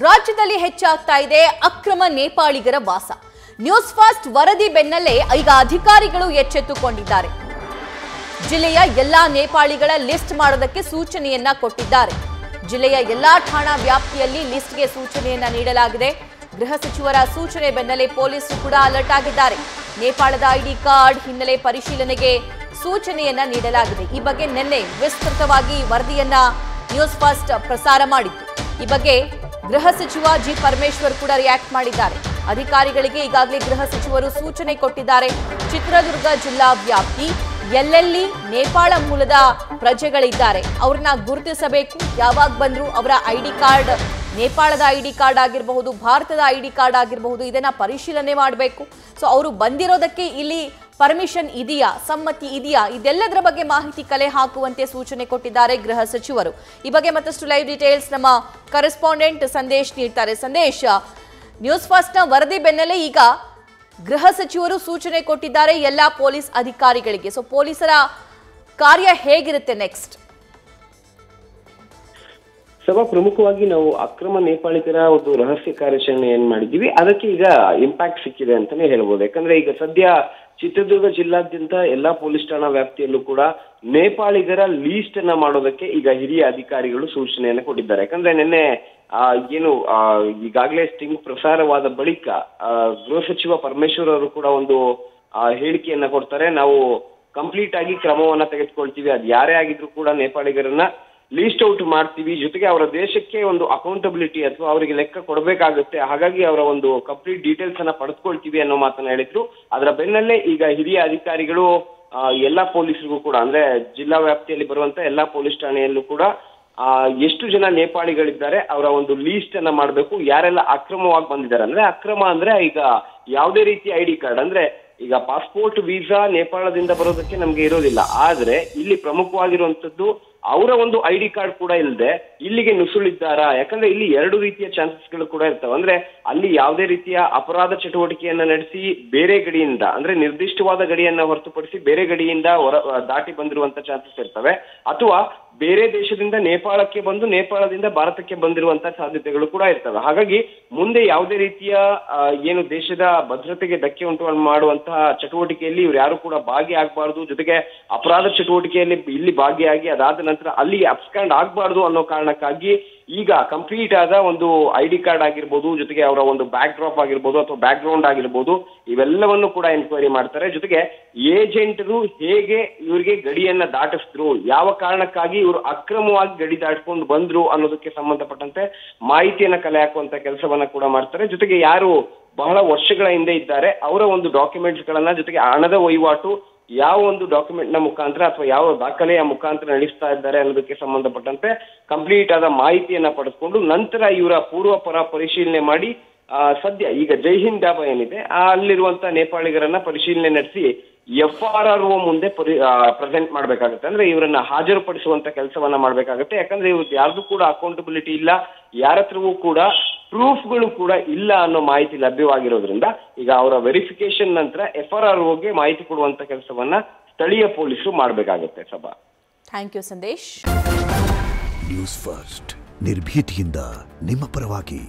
ರಾಜ್ಯದಲ್ಲಿ ಹೆಚ್ಚಾಗ್ತಾ ಇದೆ ಅಕ್ರಮ ನೇಪಾಳಿಗರ ವಾಸ. ನ್ಯೂಸ್ ಫಾಸ್ಟ್ ವರದಿ ಬೆನ್ನಲ್ಲೇ ಈಗ ಅಧಿಕಾರಿಗಳು ಎಚ್ಚೆತ್ತುಕೊಂಡಿದ್ದಾರೆ. ಜಿಲ್ಲೆಯ ಎಲ್ಲಾ ನೇಪಾಳಿಗಳ ಲಿಸ್ಟ್ ಮಾಡೋದಕ್ಕೆ ಸೂಚನೆಯನ್ನ ಕೊಟ್ಟಿದ್ದಾರೆ. ಜಿಲ್ಲೆಯ ಎಲ್ಲಾ ಠಾಣಾ ವ್ಯಾಪ್ತಿಯಲ್ಲಿ ಲಿಸ್ಟ್ಗೆ ಸೂಚನೆಯನ್ನ ನೀಡಲಾಗಿದೆ. ಗೃಹ ಸಚಿವರ ಸೂಚನೆ ಬೆನ್ನಲ್ಲೇ ಪೊಲೀಸರು ಕೂಡ ಅಲರ್ಟ್ ಆಗಿದ್ದಾರೆ. ನೇಪಾಳದ ಐಡಿ ಕಾರ್ಡ್ ಹಿನ್ನೆಲೆ ಪರಿಶೀಲನೆಗೆ ಸೂಚನೆಯನ್ನ ನೀಡಲಾಗಿದೆ. ಈ ಬಗ್ಗೆ ನಿನ್ನೆ ವಿಸ್ತೃತವಾಗಿ ವರದಿಯನ್ನ ನ್ಯೂಸ್ ಫಾಸ್ಟ್ ಪ್ರಸಾರ ಮಾಡಿತ್ತು. ಈ ಬಗ್ಗೆ ಗೃಹ ಸಚಿವ ಜಿ ಪರಮೇಶ್ವರ್ ಕೂಡ ರಿಯಾಕ್ಟ್ ಮಾಡಿದ್ದಾರೆ. ಅಧಿಕಾರಿಗಳಿಗೆ ಈಗಾಗಲೇ ಗೃಹ ಸಚಿವರು ಸೂಚನೆ ಕೊಟ್ಟಿದ್ದಾರೆ. ಚಿತ್ರದುರ್ಗ ಜಿಲ್ಲಾ ವ್ಯಾಪ್ತಿ ಎಲ್ಲೆಲ್ಲಿ ನೇಪಾಳ ಮೂಲದ ಪ್ರಜೆಗಳಿದ್ದಾರೆ ಅವ್ರನ್ನ ಗುರುತಿಸಬೇಕು. ಯಾವಾಗ ಬಂದ್ರು ಅವರ ಐಡಿ ಕಾರ್ಡ್, ನೇಪಾಳದ ಐಡಿ ಕಾರ್ಡ್ ಆಗಿರಬಹುದು, ಭಾರತದ ಐಡಿ ಕಾರ್ಡ್ ಆಗಿರಬಹುದು, ಇದನ್ನ ಪರಿಶೀಲನೆ ಮಾಡಬೇಕು. ಸೊ ಅವರು ಬಂದಿರೋದಕ್ಕೆ ಇಲ್ಲಿ ಪರ್ಮಿಷನ್ ಇದೆಯಾ, ಸಮ್ಮತಿ ಇದೆಯಾ, ಇದೆಲ್ಲದರ ಬಗ್ಗೆ ಮಾಹಿತಿ ಕಲೆ ಹಾಕುವಂತೆ ಸೂಚನೆ ಕೊಟ್ಟಿದ್ದಾರೆ ಗೃಹ ಸಚಿವರು. ಈ ಬಗ್ಗೆ ಮತ್ತಷ್ಟು ಲೈವ್ ಡೀಟೇಲ್ಸ್ ನಮ್ಮ ಕರೆಸ್ಪಾಂಡೆಂಟ್ ಸಂದೇಶ್ ನೀಡ್ತಾರೆ. ಸಂದೇಶ್, ನ್ಯೂಸ್ ಫಾಸ್ಟ್ ನ ವರದಿ ಬೆನ್ನಲ್ಲೇ ಈಗ ಗೃಹ ಸಚಿವರು ಸೂಚನೆ ಕೊಟ್ಟಿದ್ದಾರೆ ಎಲ್ಲಾ ಪೊಲೀಸ್ ಅಧಿಕಾರಿಗಳಿಗೆ. ಸೊ ಪೊಲೀಸರ ಕಾರ್ಯ ಹೇಗಿರುತ್ತೆ ನೆಕ್ಸ್ಟ್? ಸಭಾ ಪ್ರಮುಖವಾಗಿ ನಾವು ಅಕ್ರಮ ನೇಪಾಳಿಗರ ಒಂದು ರಹಸ್ಯ ಕಾರ್ಯಾಚರಣೆ ಏನ್ ಮಾಡಿದೀವಿ, ಅದಕ್ಕೆ ಈಗ ಇಂಪ್ಯಾಕ್ಟ್ ಸಿಕ್ಕಿದೆ ಅಂತಾನೆ ಹೇಳ್ಬೋದು. ಯಾಕಂದ್ರೆ ಈಗ ಸದ್ಯ ಚಿತ್ರದುರ್ಗ ಜಿಲ್ಲಾದ್ಯಂತ ಎಲ್ಲಾ ಪೊಲೀಸ್ ಠಾಣಾ ವ್ಯಾಪ್ತಿಯಲ್ಲೂ ಕೂಡ ನೇಪಾಳಿಗರ ಲೀಸ್ಟ್ ಅನ್ನ ಮಾಡೋದಕ್ಕೆ ಈಗ ಹಿರಿಯ ಅಧಿಕಾರಿಗಳು ಸೂಚನೆಯನ್ನ ಕೊಟ್ಟಿದ್ದಾರೆ. ಯಾಕಂದ್ರೆ ನಿನ್ನೆ ಏನು ಈಗಾಗಲೇ ಸ್ಟಿಂಗ್ ಪ್ರಸಾರವಾದ ಬಳಿಕ ಗೃಹ ಸಚಿವ ಪರಮೇಶ್ವರ್ ಅವರು ಕೂಡ ಒಂದು ಹೇಳಿಕೆಯನ್ನ ಕೊಡ್ತಾರೆ. ನಾವು ಕಂಪ್ಲೀಟ್ ಆಗಿ ಕ್ರಮವನ್ನ ತೆಗೆದುಕೊಳ್ತೀವಿ, ಅದು ಯಾರೇ ಆಗಿದ್ರು ಕೂಡ ನೇಪಾಳಿಗರನ್ನ ಲೀಸ್ಟ್ ಔಟ್ ಮಾಡ್ತೀವಿ, ಜೊತೆಗೆ ಅವರ ದೇಶಕ್ಕೆ ಒಂದು ಅಕೌಂಟಬಿಲಿಟಿ ಅಥವಾ ಅವರಿಗೆ ಲೆಕ್ಕ ಕೊಡಬೇಕಾಗುತ್ತೆ, ಹಾಗಾಗಿ ಅವರ ಒಂದು ಕಂಪ್ಲೀಟ್ ಡೀಟೇಲ್ಸ್ ಅನ್ನ ಪಡೆದುಕೊಳ್ತೀವಿ ಅನ್ನೋ ಮಾತನ್ನ ಹೇಳಿದ್ರು. ಅದರ ಬೆನ್ನಲ್ಲೇ ಈಗ ಹಿರಿಯ ಅಧಿಕಾರಿಗಳು ಎಲ್ಲಾ ಪೊಲೀಸರಿಗೂ ಕೂಡ, ಅಂದ್ರೆ ಜಿಲ್ಲಾ ವ್ಯಾಪ್ತಿಯಲ್ಲಿ ಬರುವಂತ ಎಲ್ಲಾ ಪೊಲೀಸ್ ಠಾಣೆಯಲ್ಲೂ ಕೂಡ ಎಷ್ಟು ಜನ ನೇಪಾಳಿಗಳಿದ್ದಾರೆ ಅವರ ಒಂದು ಲೀಸ್ಟ್ ಅನ್ನ ಮಾಡಬೇಕು. ಯಾರೆಲ್ಲ ಅಕ್ರಮವಾಗಿ ಬಂದಿದ್ದಾರೆ, ಅಂದ್ರೆ ಅಕ್ರಮ ಅಂದ್ರೆ ಈಗ ಯಾವುದೇ ರೀತಿಯ ಐಡಿ ಕಾರ್ಡ್, ಅಂದ್ರೆ ಈಗ ಪಾಸ್ಪೋರ್ಟ್, ವೀಸಾ ನೇಪಾಳದಿಂದ ಬರೋದಕ್ಕೆ ನಮ್ಗೆ ಇರೋದಿಲ್ಲ. ಆದ್ರೆ ಇಲ್ಲಿ ಪ್ರಮುಖವಾಗಿರುವಂತದ್ದು ಅವರ ಒಂದು ಐಡಿ ಕಾರ್ಡ್ ಕೂಡ ಇಲ್ಲದೆ ಇಲ್ಲಿಗೆ ನುಸುಳಿದ್ದಾರಾ. ಯಾಕಂದ್ರೆ ಇಲ್ಲಿ ಎರಡು ರೀತಿಯ ಚಾನ್ಸಸ್ಗಳು ಕೂಡ ಇರ್ತವೆ. ಅಂದ್ರೆ ಅಲ್ಲಿ ಯಾವುದೇ ರೀತಿಯ ಅಪರಾಧ ಚಟುವಟಿಕೆಯನ್ನ ನಡೆಸಿ ಬೇರೆ ಗಡಿಯಿಂದ, ಅಂದ್ರೆ ನಿರ್ದಿಷ್ಟವಾದ ಗಡಿಯನ್ನ ಹೊರತುಪಡಿಸಿ ಬೇರೆ ಗಡಿಯಿಂದ ದಾಟಿ ಬಂದಿರುವಂತ ಚಾನ್ಸಸ್ ಇರ್ತವೆ, ಅಥವಾ ಬೇರೆ ದೇಶದಿಂದ ನೇಪಾಳಕ್ಕೆ ಬಂದು ನೇಪಾಳದಿಂದ ಭಾರತಕ್ಕೆ ಬಂದಿರುವಂತಹ ಸಾಧ್ಯತೆಗಳು ಕೂಡ ಇರ್ತವೆ. ಹಾಗಾಗಿ ಮುಂದೆ ಯಾವುದೇ ರೀತಿಯ ಏನು ದೇಶದ ಭದ್ರತೆಗೆ ಧಕ್ಕೆ ಉಂಟು ಮಾಡುವಂತಹ ಚಟುವಟಿಕೆಯಲ್ಲಿ ಇವ್ರು ಯಾರು ಕೂಡ ಭಾಗಿಯಾಗಬಾರ್ದು, ಜೊತೆಗೆ ಅಪರಾಧ ಚಟುವಟಿಕೆಯಲ್ಲಿ ಇಲ್ಲಿ ಭಾಗಿಯಾಗಿ ಅದಾದ ನಂತರ ಅಲ್ಲಿ ಅಬ್ಸ್ಕ್ಯಾಂಡ್ ಆಗಬಾರ್ದು ಅನ್ನೋ ಕಾರಣಕ್ಕಾಗಿ ಈಗ ಕಂಪ್ಲೀಟ್ ಆದ ಒಂದು ಐಡಿ ಕಾರ್ಡ್ ಆಗಿರ್ಬೋದು, ಜೊತೆಗೆ ಅವರ ಒಂದು ಬ್ಯಾಕ್ ಡ್ರಾಪ್ ಆಗಿರ್ಬೋದು ಅಥವಾ ಬ್ಯಾಕ್ ಗ್ರೌಂಡ್ ಆಗಿರ್ಬೋದು, ಇವೆಲ್ಲವನ್ನು ಕೂಡ ಎನ್ಕ್ವೈರಿ ಮಾಡ್ತಾರೆ. ಜೊತೆಗೆ ಏಜೆಂಟರು ಹೇಗೆ ಇವರಿಗೆ ಗಡಿಯನ್ನ ದಾಟಿಸಿದ್ರು, ಯಾವ ಕಾರಣಕ್ಕಾಗಿ ಇವರು ಅಕ್ರಮವಾಗಿ ಗಡಿ ದಾಟಿಕೊಂಡು ಬಂದ್ರು ಅನ್ನೋದಕ್ಕೆ ಸಂಬಂಧಪಟ್ಟಂತೆ ಮಾಹಿತಿಯನ್ನ ಕಲೆ ಹಾಕುವಂತ ಕೆಲಸವನ್ನ ಕೂಡ ಮಾಡ್ತಾರೆ. ಜೊತೆಗೆ ಯಾರು ಬಹಳ ವರ್ಷಗಳ ಹಿಂದೆ ಇದ್ದಾರೆ ಅವರ ಒಂದು ಡಾಕ್ಯುಮೆಂಟ್ಸ್ ಗಳನ್ನ, ಜೊತೆಗೆ ಹಣದ ವಹಿವಾಟು ಯಾವ ಒಂದು ಡಾಕ್ಯುಮೆಂಟ್ ನ ಮುಖಾಂತರ ಅಥವಾ ಯಾವ ದಾಖಲೆಯ ಮುಖಾಂತರ ನಡೆಸ್ತಾ ಇದ್ದಾರೆ ಅನ್ನೋದಕ್ಕೆ ಸಂಬಂಧಪಟ್ಟಂತೆ ಕಂಪ್ಲೀಟ್ ಆದ ಮಾಹಿತಿಯನ್ನ ಪಡೆದುಕೊಂಡು ನಂತರ ಇವರ ಪೂರ್ವಪರ ಪರಿಶೀಲನೆ ಮಾಡಿ ಸದ್ಯ ಈಗ ಜೈ ಹಿಂದ್ ಡಾಬಾ ಏನಿದೆ ಅಲ್ಲಿರುವಂತ ನೇಪಾಳಿಗರನ್ನ ಪರಿಶೀಲನೆ ನಡೆಸಿ FRRO ಮುಂದೆ ಪ್ರೆಸೆಂಟ್ ಮಾಡ್ಬೇಕಾಗುತ್ತೆ. ಅಂದ್ರೆ ಇವರನ್ನ ಹಾಜರುಪಡಿಸುವಂತ ಕೆಲಸವನ್ನ ಮಾಡ್ಬೇಕಾಗುತ್ತೆ. ಯಾಕಂದ್ರೆ ಇವ್ರು ಯಾರ್ದು ಕೂಡ ಅಕೌಂಟಬಿಲಿಟಿ ಇಲ್ಲ, ಯಾರ ಹತ್ರವೂ ಕೂಡ ಪ್ರೂಫ್ಗಳು ಕೂಡ ಇಲ್ಲ ಅನ್ನೋ ಮಾಹಿತಿ ಲಭ್ಯವಾಗಿರೋದ್ರಿಂದ ಈಗ ಅವರ ವೆರಿಫಿಕೇಶನ್ ನಂತರ FRROಗೆ ಮಾಹಿತಿ ಕೊಡುವಂತ ಕೆಲಸವನ್ನ ಸ್ಥಳೀಯ ಪೊಲೀಸರು ಮಾಡಬೇಕಾಗುತ್ತೆ. ಸಭಾ, thank you Sandesh. News First ನಿರ್ಭೀತಿಯಿಂದ ನಿಮ್ಮ ಪರವಾಗಿ.